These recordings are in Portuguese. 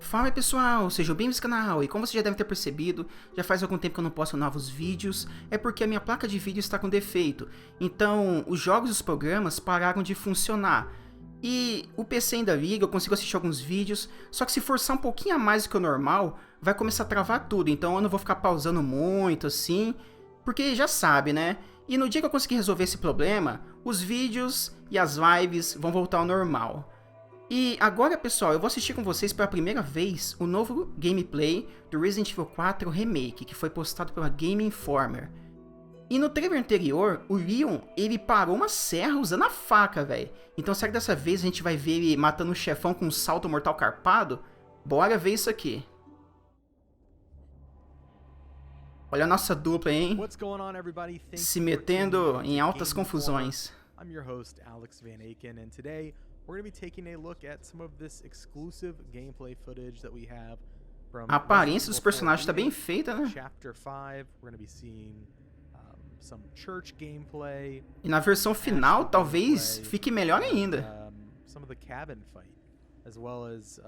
Fala aí, pessoal, sejam bem-vindos ao canal, e como você já deve ter percebido, já faz algum tempo que eu não posto novos vídeos, é porque a minha placa de vídeo está com defeito, então os jogos e os programas pararam de funcionar, e o PC ainda liga, eu consigo assistir alguns vídeos, só que se forçar um pouquinho a mais do que o normal, vai começar a travar tudo, então eu não vou ficar pausando muito assim, porque já sabe, né? E no dia que eu conseguir resolver esse problema, os vídeos e as lives vão voltar ao normal. E agora, pessoal, eu vou assistir com vocês pela primeira vez o novo gameplay do Resident Evil 4 Remake, que foi postado pela Game Informer. E no trailer anterior, o Leon, ele parou uma serra usando a faca, velho. Então será que dessa vez a gente vai ver ele matando o chefão com um salto mortal carpado? Bora ver isso aqui. Olha a nossa dupla, hein? Se metendo em altas confusões. I'm your host, Alex Van Aken, and today we're going to be taking a look at some of this exclusive gameplay footage that we have from A aparência dos personagens está bem feita, né? Chapter 5. We're going to be seeing some church gameplay. E na versão final, talvez fique melhor ainda. Some of the cabin fight, as well as,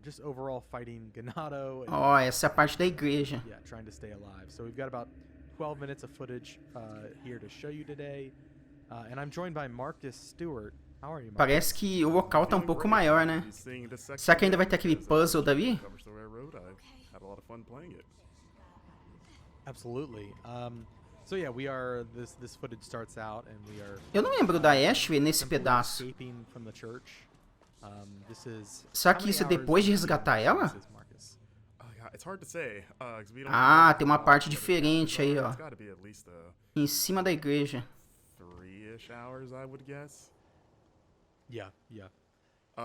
just overall fighting Ganado. Ó, essa é a parte da igreja. Yeah, trying to stay alive. So we've got about 12 minutes of footage here to show you today. And I'm joined by Marcus Stewart. How are you, Marcus? Parece que o local tá um pouco maior, né? Será que ainda vai ter aquele puzzle dali? Absolutely. So yeah, we are. This footage starts out, and we are. Eu não lembro da Ashley nesse pedaço. Escaping from the church. This is. Será que isso é depois de resgatar ela? Ah, tem uma parte diferente aí, ó. Em cima da igreja. Yeah, yeah.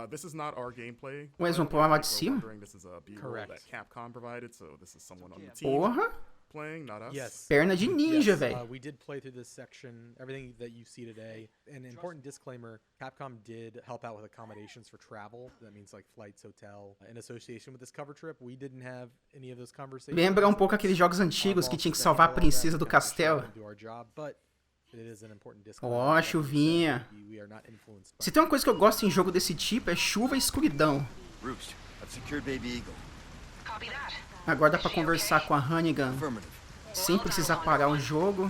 This is not our gameplay. Ué, eles vão pular lá de cima? This is a B-roll that Capcom provided, so this is someone on the team Porra! playing, not us. Yes. Perna de ninja, velho. We did play through this section, everything that you see today. An important disclaimer, Capcom did help out with accommodations for travel. That means like flights, hotel. In association with this cover trip, we didn't have any of those conversations. Lembra um pouco aqueles jogos antigos que tinha que salvar a princesa do castelo. Ó, chuvinha. Se tem uma coisa que eu gosto em jogo desse tipo é chuva e escuridão. Agora dá pra conversar com a Hannigan sem precisar parar o jogo.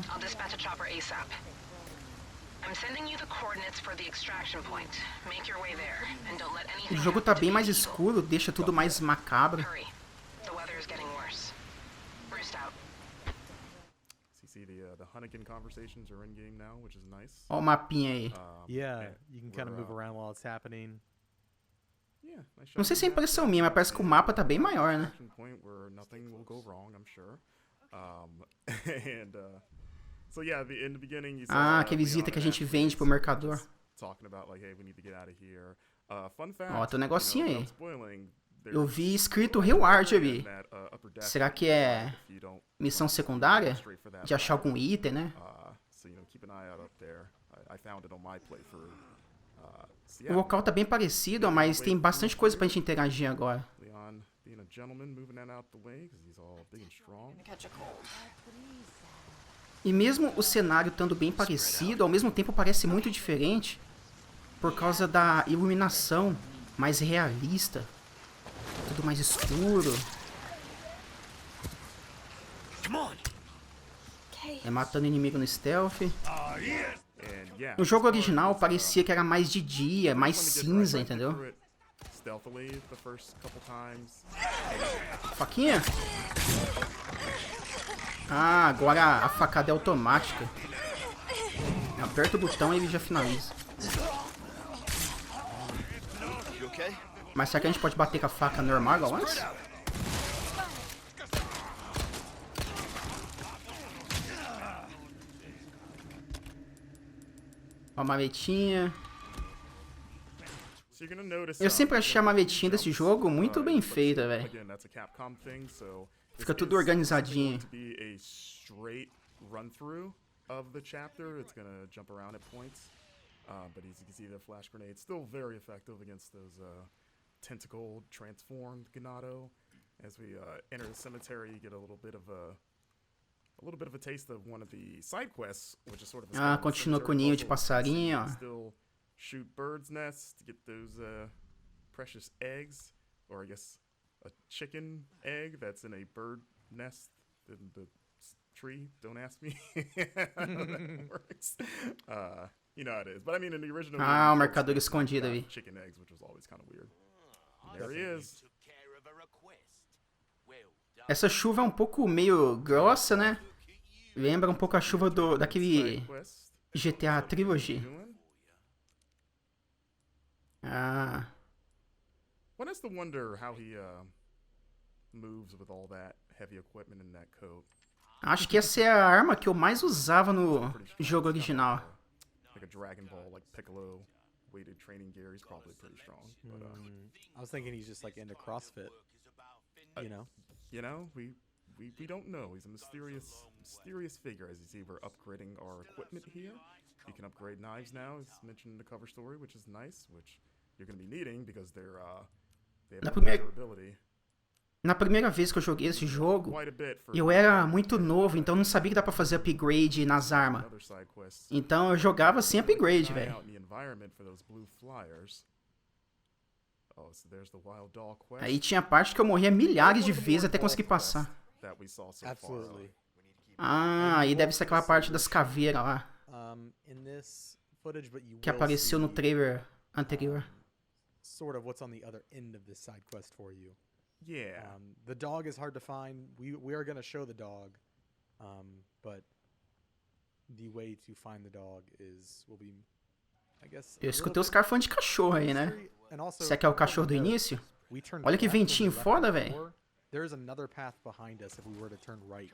O jogo tá bem mais escuro, deixa tudo mais macabro. Ó o mapinha aí. Yeah, you can kind of move around while it's happening. Não sei se é impressão minha, mas parece que o mapa tá bem maior, né? Ah, aquele item que a gente vende pro mercador. Ó, tem um negocinho aí. Eu vi escrito reward ali. Será que é missão secundária? De achar algum item, né? O local tá bem parecido, mas tem bastante coisa pra gente interagir agora. E mesmo o cenário estando bem parecido, ao mesmo tempo parece muito diferente por causa da iluminação mais realista. Tudo mais escuro. É matando inimigo no stealth. No jogo original parecia que era mais de dia, mais cinza, entendeu? Faquinha? Ah, agora a facada é automática. Aperta o botão e ele já finaliza. Mas será que a gente pode bater com a faca normal igual antes? Ó a maletinha. Eu sempre achei a maletinha desse jogo muito bem feita, velho. Fica tudo organizadinho. But as you can see, the flash grenade still very effective against those tentacle transformed Ganado. As we enter the cemetery, you get a little bit of a taste of one of the side quests, which is sort of Ah, continua com o ninho de passarinho, ó. Still shoot birds' nests to get those precious eggs. or I guess a chicken egg that's in a bird nest in the tree. Don't ask me how that works. You know how it is. But I mean, in the original Ah, o game, marcador it's escondido got ali. chicken eggs, which was always kind of weird. And there he is. Essa chuva é um pouco meio grossa, né? Lembra um pouco a chuva daquele Side quest. GTA Trilogy. Doing? Ah, One has to wonder how he moves with all that heavy equipment in that coat. acho que essa é a arma que eu mais usava no Pretty strong. jogo He's got original. like a Dragon Ball, like Piccolo weighted training gear. He's probably pretty strong. But I was thinking he's just like into CrossFit. You know? you know, we don't know. He's a mysterious figure, as you see. We're upgrading our equipment here. You can upgrade knives now, as mentioned in the cover story, which is nice, which you're going to be needing because they have Na a primeira- durability. Na primeira vez que eu joguei esse jogo, Quite a bit for eu era muito novo, então eu não sabia que dá pra fazer upgrade nas armas. another side quest. Então eu jogava sem upgrade, Eye velho. out in the environment for those blue flyers. Oh, so there's the Wild Doll quest. Aí tinha parte que eu morria milhares de vezes até conseguir passar. That we saw so far. Absolutely. Ah, aí deve ser aquela parte das caveiras lá, In this footage, but you que will apareceu no see, trailer anterior. sort of what's on the other end of this side quest for you. Yeah. The dog is hard to find. We are going to show the dog, but the way to find the dog will be, I guess. Eu escutei os caras falando de cachorro aí, né? Será que é o cachorro do início? Olha que ventinho foda, velho. There's another path behind us if we were to turn right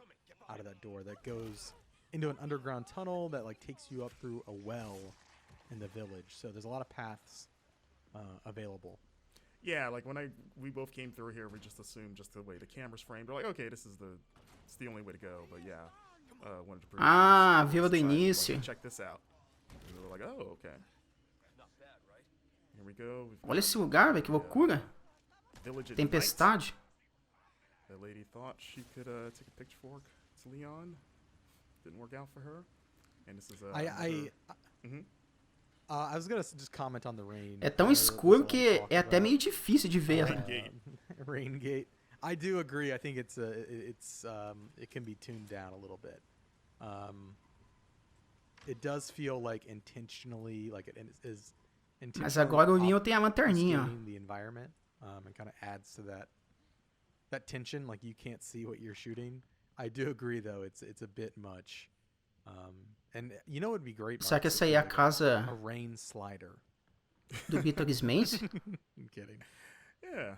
out of that door that goes into an underground tunnel that like takes you up through a well in the village. So there's a lot of paths available. Yeah, like when we both came through here, we just assumed just the way the camera's framed. We're like, okay, it's the only way to go. But yeah, wanted to prove Ah, this. viu do Decided, like, início. check this out. And we were like, oh, okay. Here we go. We've Olha esse lugar, velho, que loucura. Village at night. Tempestade. The lady thought she could take a pitchfork to Leon. Didn't work out for her. And this is I was gonna just comment on the rain. É tão escuro que é até meio difícil de ver. Gate. Rain gate. I do agree. I think it can be tuned down a little bit. It does feel like intentionally, like it is intentionally. Mas agora o Leon tem a lanterninha, ó. obfuscating the environment, and kind of adds to that tension. Like you can't see what you're shooting. I do agree, though. It's a bit much. And you know, it would be great. Será que Marcus, essa if aí é a we had casa a rain slider. do Vitor Smith? I'm kidding. Yeah.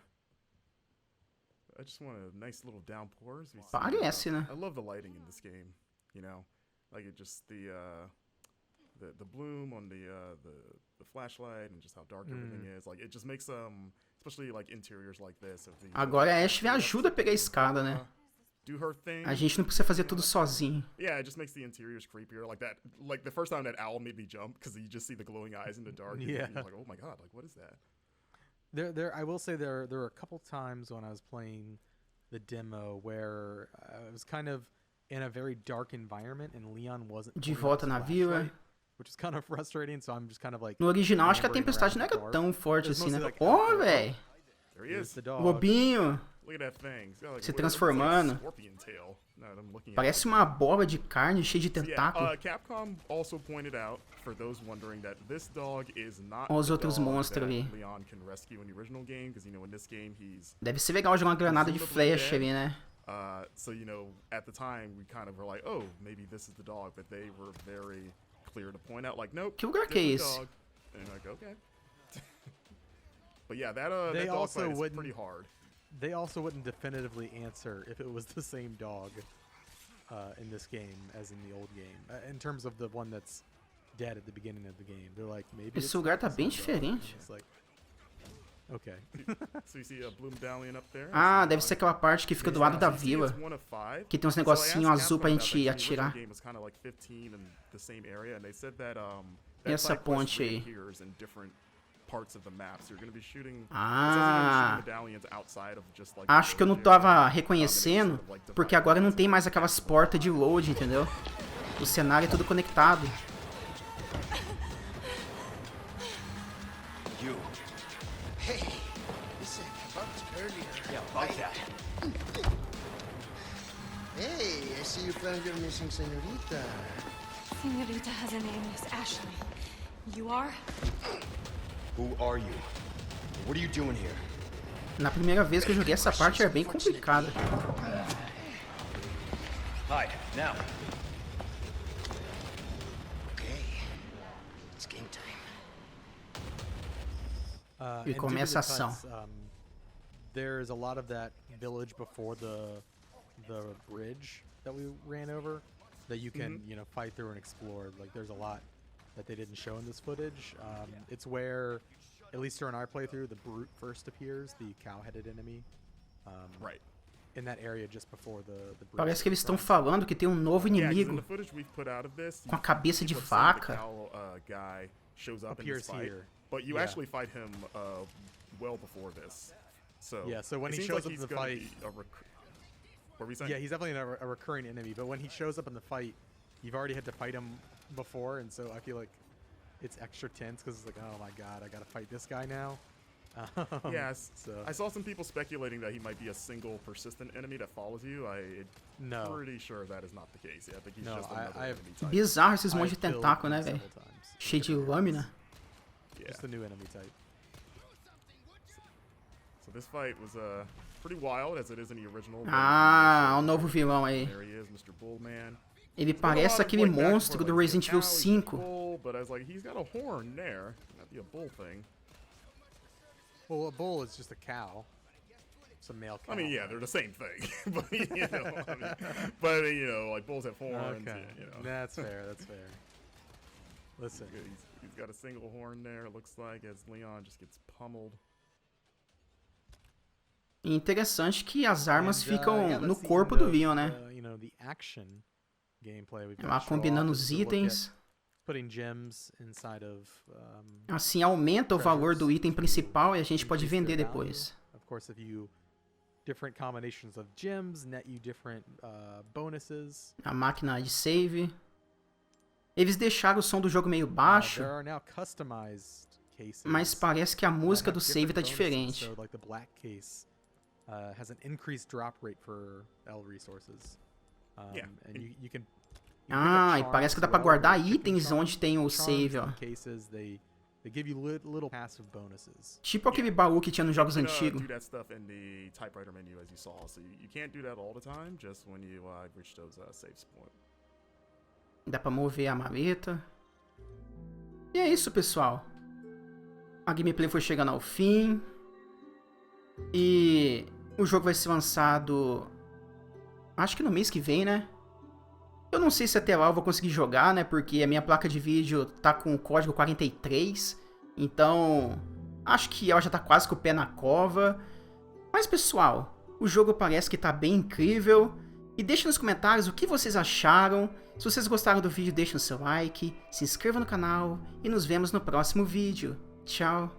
I just want a nice little downpour. As we see, Parece, né? I love the lighting in this game. You know, like it just the bloom on the flashlight and just how dark everything is. Like it just makes especially like interiors like this. Of these, Agora a Ashe me ajuda a pegar a escada, né? Do her thing. A gente não precisa fazer tudo sozinho. Yeah, it just makes the interiors creepier. Like that. Like the first time that owl made me jump because you just see the glowing eyes in the dark. And Yeah. you're like, oh my god, like what is that? I will say there were a couple times when I was playing the demo where I was kind of in a very dark environment and Leon wasn't De pulling out volta his na vila. flashlight, which is kind of frustrating. So I'm just kind of like. No original, acho que a wandering tempestade não around era the dark. tão forte There's assim, né? mostly, like, Ó, outdoor- velho. There he Here's is. the dog. Lobinho. Look at that thing. It's got, like, Se what- it looks transformando. Like a scorpion tail. Now that I'm looking at Parece it. uma bola de carne cheia de So, tentáculo. Capcom also pointed out, for those wondering, that this dog is not Olha os the outros dog monstros that ali. Leon can rescue in the original game, because, in this game, he's... Deve ser legal jogar uma granada de flecha ali, né? So, at the time, we kind of were like, oh, maybe this is the dog, but they were very clear to point out, like, nope, Que lugar que é different esse? dog. And you're like, okay. But yeah, that They dog also fight is wouldn't- pretty hard. They also wouldn't definitively answer if it was the same dog in this game as in the old game. In terms of the one that's dead at the beginning of the game, they're like, maybe Esse it's lugar tá the bem same dog. And diferente. it's like, okay. So you see a blue medallion up there? Ah, deve ser aquela parte que fica do lado da vila. Que tem uns negocinhos azul pra gente atirar. Essa ponte aí. Ah, acho que eu não tava reconhecendo, porque agora não tem mais aquelas portas de load, entendeu? O cenário é tudo conectado. You. Hey, listen, about Yeah, like that. Hey, I see you found your missing senorita. Senorita has a name, Miss Ashley. You are? Who are you? What are you doing here? Na primeira vez que eu joguei essa parte era bem complicada. Hide, now. Okay, it's game time. E começa a ação. There's a lot of that village before the bridge that we ran over that you can you know, fight through and explore. Like there's a lot that they didn't show in this footage. It's where, at least during our playthrough, the brute first appears, the cow-headed enemy. Right. In that area just before the bridge. Parece que eles estão falando que tem um novo inimigo com a cabeça de vaca. Guy shows up in Appears this fight, here. but you Yeah. actually fight him well before this. So Yeah, so when it he seems shows like up in he's the gonna fight- be what were we saying? Yeah, he's definitely a recurring enemy, but when he shows up in the fight, you've already had to fight him before, and so I feel like it's extra tense because it's like, oh my god, I gotta fight this guy now. Yes. So I saw some people speculating that he might be a single persistent enemy that follows you. I'm no, pretty sure that is not the case. Yeah, I think he's No, just I- another I've- enemy type. Bizarro esses montes de I've killed tentáculo, né, him velho? several times. Cheio de lâmina. Yeah. Just a new enemy type. So this fight was pretty wild as it is in the original. but Ah, o novo vilão aí. There he is, Mr. Bullman. Ele There's a lot parece of, aquele like, back and monstro forth, do like, Resident he's a Evil cow, he's a 5. bull, but I was like, he's got a horn there. Not be a bull thing. Well, a bull is just a cow. It's a male cow. I mean, yeah, they're the same thing. but you know, you know, like bulls have horns. Okay, You know. that's fair. That's fair. Listen, He's got a single horn there. It looks like as Leon just gets pummeled. E interessante que as armas And, ficam yeah, no that's the corpo end do of, Leon, né? you know, the action gameplay we've Lá got to show combinando off os is to look at itens. putting gems inside of Assim aumenta o valor do item principal e a gente pode increase vender their value. depois. Of course, if you different combinations of gems net you different bonuses. A máquina de save. Eles deixaram o som do jogo meio baixo, There are now customized cases. mas parece que a música that do have save tá different bonuses. diferente. So, like the black case has an increased drop rate for L resources. Yeah. And you can. Ah, e parece que dá pra guardar itens onde tem o save, ó. Cases, they give you little passive bonuses. Tipo aquele baú que tinha nos jogos You can, antigos. do that stuff in the typewriter menu as you saw. So you can't do that all the time, just when you reach those saves point. Dá pra mover a maleta. E é isso, pessoal. A gameplay foi chegando ao fim. E o jogo vai ser lançado, acho que no mês que vem, né? Eu não sei se até lá eu vou conseguir jogar, né? Porque a minha placa de vídeo tá com o código 43. Então, acho que ela já tá quase com o pé na cova. Mas, pessoal, o jogo parece que tá bem incrível. E deixe nos comentários o que vocês acharam. Se vocês gostaram do vídeo, deixem o seu like, se inscreva no canal e nos vemos no próximo vídeo. Tchau!